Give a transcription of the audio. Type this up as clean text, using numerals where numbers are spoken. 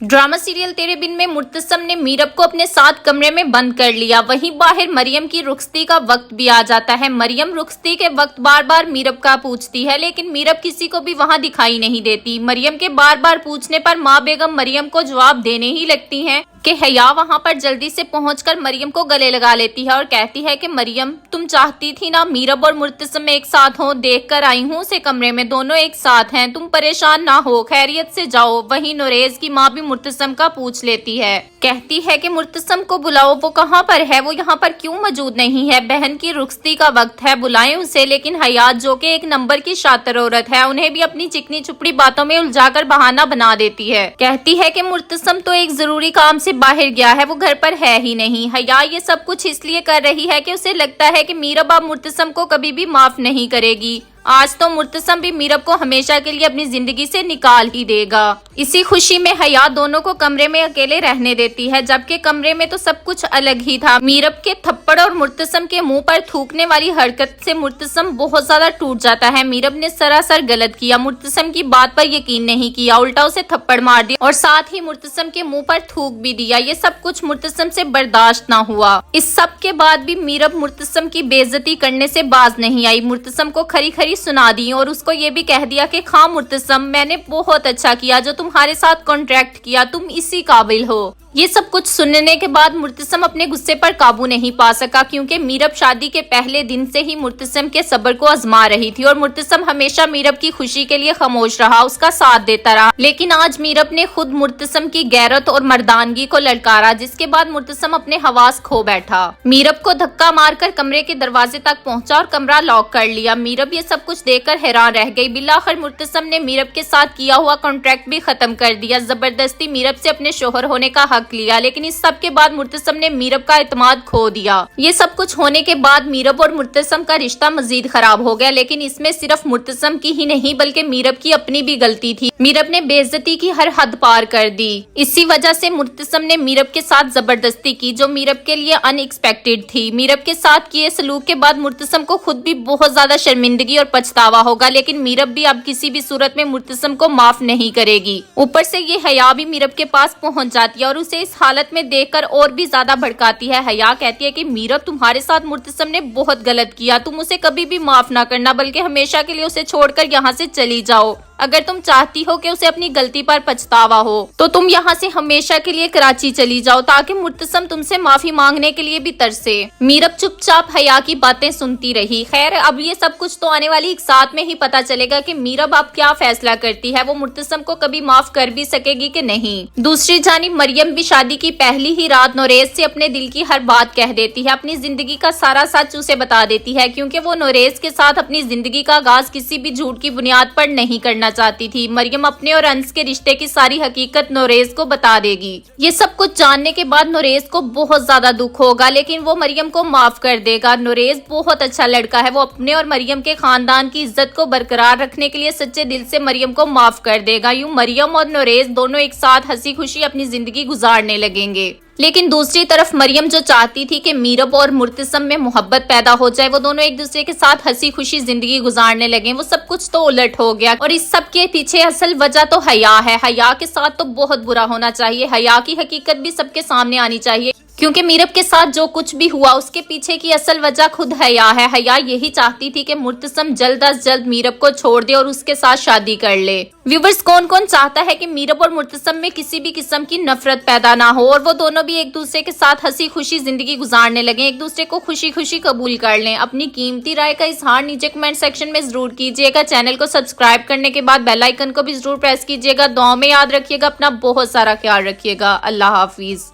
Drama serial तेरे बिन में मुर्तसम ने मीरब को अपने साथ कमरे में बंद कर लिया। वहीं बाहर मरियम की रुखसती का वक्त भी आ जाता है। मरियम रुखसती के वक्त बार बार मीरब का पूछती है, लेकिन मीरब किसी को भी वहां दिखाई नहीं देती। मरियम के बार बार पूछने पर माँ बेगम मरियम को जवाब देने ही लगती हैं कि हया वहां पर जल्दी से पहुंचकर मरियम को गले लगा लेती है और कहती है कि मरियम, तुम चाहती थी ना मीरब और मुर्तसम एक साथ हो, देख कर आई हूँ उसे कमरे में, दोनों एक साथ हैं, तुम परेशान ना हो, खैरियत से जाओ। वहीं नोरेज की माँ भी मुर्तसम का पूछ लेती है, कहती है कि मुर्तसम को बुलाओ, वो कहाँ पर है, वो यहाँ पर क्यों मौजूद नहीं है, बहन की रुखसती का वक्त है, बुलाएं उसे। लेकिन हयात जो कि एक नंबर की शातिर औरत है, उन्हें भी अपनी चिकनी चुपड़ी बातों में उलझाकर बहाना बना देती है। कहती है कि मुर्तसम तो एक जरूरी काम से बाहर गया है, वो घर पर है ही नहीं। हया ये सब कुछ इसलिए कर रही है कि उसे लगता है कि मीरब अब मुर्तसम को कभी भी माफ नहीं करेगी। आज तो मुर्तसम भी मीरब को हमेशा के लिए अपनी जिंदगी से निकाल ही देगा। इसी खुशी में हया दोनों को कमरे में अकेले रहने देती है, जबकि कमरे में तो सब कुछ अलग ही था। मीरब के थप्पड़ और मुर्तसम के मुंह पर थूकने वाली हरकत से मुर्तसम बहुत ज्यादा टूट जाता है। मीरब ने सरासर गलत किया, मुर्तसम की बात पर यकीन नहीं किया, उल्टा उसे थप्पड़ मार दिया और साथ ही मुर्तसम के मुंह पर थूक भी दिया। ये सब कुछ मुर्तसम से बर्दाश्त ना हुआ। इस सब के बाद भी मीरब मुर्तसम की बेइज्जती करने से बाज नहीं आई। मुर्तसम को खरी खरी सुना दी और उसको ये भी कह दिया कि खां मुर्तसम, मैंने बहुत अच्छा किया जो तुम्हारे साथ कॉन्ट्रैक्ट किया, तुम इसी काबिल हो। ये सब कुछ सुनने के बाद मुर्तसम अपने गुस्से पर काबू नहीं पा सका, क्योंकि मीरब शादी के पहले दिन से ही मुर्तसम के सब्र को आजमा रही थी और मुर्तसम हमेशा मीरब की खुशी के लिए खामोश रहा, उसका साथ देता रहा। लेकिन आज मीरब ने खुद मुर्तसम की गैरत और मर्दानगी को ललकारा, जिसके बाद मुर्तसम अपने हवास खो बैठा। मीरब को धक्का मारकर कमरे के दरवाजे तक पहुंचा और कमरा लॉक कर लिया। मीरब ये सब कुछ देखकर हैरान रह गई। बिलाखिर मुर्तसम ने मीरब के साथ किया हुआ कॉन्ट्रैक्ट भी खत्म कर दिया, जबरदस्ती मीरब से अपने शोहर होने का हक लिया। लेकिन इस सब के बाद मुर्तसम ने मीरब का इत्मीनान खो दिया। ये सब कुछ होने के बाद मीरब और मुर्तसम का रिश्ता मजीद खराब हो गया। लेकिन इसमें सिर्फ मुर्तसम की ही नहीं बल्कि मीरब की अपनी भी गलती थी। मीरब ने बेइज्जती की हर हद पार कर दी। इसी वजह से मुर्तसम ने मीरब के साथ जबरदस्ती की, जो मीरब के लिए अनएक्सपेक्टेड थी। मीरब के साथ किए सलूक के बाद मुर्तसम को खुद भी बहुत ज्यादा शर्मिंदगी और पछतावा होगा। लेकिन मीरब भी अब किसी भी सूरत में मुर्तसम को माफ नहीं करेगी। ऊपर से ये हया भी मीरब के पास पहुंच जाती है और उसे इस हालत में देखकर और भी ज्यादा भड़काती है। हया कहती है कि मीरब, तुम्हारे साथ मुर्तसम ने बहुत गलत किया, तुम उसे कभी भी माफ ना करना, बल्कि हमेशा के लिए उसे छोड़कर यहाँ से चली जाओ। अगर तुम चाहती हो कि उसे अपनी गलती पर पछतावा हो तो तुम यहाँ से हमेशा के लिए कराची चली जाओ, ताकि मुर्तसम तुमसे माफी मांगने के लिए भी तरसे। मीरब चुपचाप हया की बातें सुनती रही। खैर, अब ये सब कुछ तो आने वाली एक साथ में ही पता चलेगा कि मीरब अब क्या फैसला करती है, वो मुर्तसम को कभी माफ कर भी सकेगी कि नहीं। दूसरी जानिब मरियम भी शादी की पहली ही रात नोरेज से अपने दिल की हर बात कह देती है, अपनी जिंदगी का सारा सच उसे बता देती है, क्योंकि वो नोरेज के साथ अपनी जिंदगी का आगाज किसी भी झूठ की बुनियाद पर नहीं करना चाहती थी। मरियम अपने और अंस के रिश्ते की सारी हकीकत नोरेज को बता देगी। ये सब कुछ जानने के बाद नोरेज को बहुत ज्यादा दुख होगा, लेकिन वो मरियम को माफ कर देगा। नोरेज बहुत अच्छा लड़का है, वो अपने और मरियम के खानदान की इज्जत को बरकरार रखने के लिए सच्चे दिल से मरियम को माफ कर देगा। यूं मरियम और नोरेज दोनों एक साथ हंसी खुशी अपनी जिंदगी गुजारने लगेंगे। लेकिन दूसरी तरफ मरियम जो चाहती थी कि मीरब और मुर्तसम में मोहब्बत पैदा हो जाए, वो दोनों एक दूसरे के साथ हंसी खुशी जिंदगी गुजारने लगे, वो सब कुछ तो उलट हो गया। और इस सब के पीछे असल वजह तो हया है। हया के साथ तो बहुत बुरा होना चाहिए। हया की हकीकत भी सबके सामने आनी चाहिए, क्योंकि मीरब के साथ जो कुछ भी हुआ उसके पीछे की असल वजह खुद हया है। हया यही चाहती थी कि मुर्तसम जल्द अज जल्द मीरब को छोड़ दे और उसके साथ शादी कर ले। व्यूवर्स, कौन कौन चाहता है कि मीरब और मुर्तसम में किसी भी किस्म की नफरत पैदा ना हो और वो दोनों भी एक दूसरे के साथ हंसी खुशी जिंदगी गुजारने लगे, एक दूसरे को खुशी खुशी कबूल कर लें। अपनी कीमती राय का इजहार नीचे कमेंट सेक्शन में जरूर कीजिएगा। चैनल को सब्सक्राइब करने के बाद बेल आइकन को भी जरूर प्रेस कीजिएगा। दुआ में याद रखिएगा, अपना बहुत सारा ख्याल रखिएगा। अल्लाह हाफिज।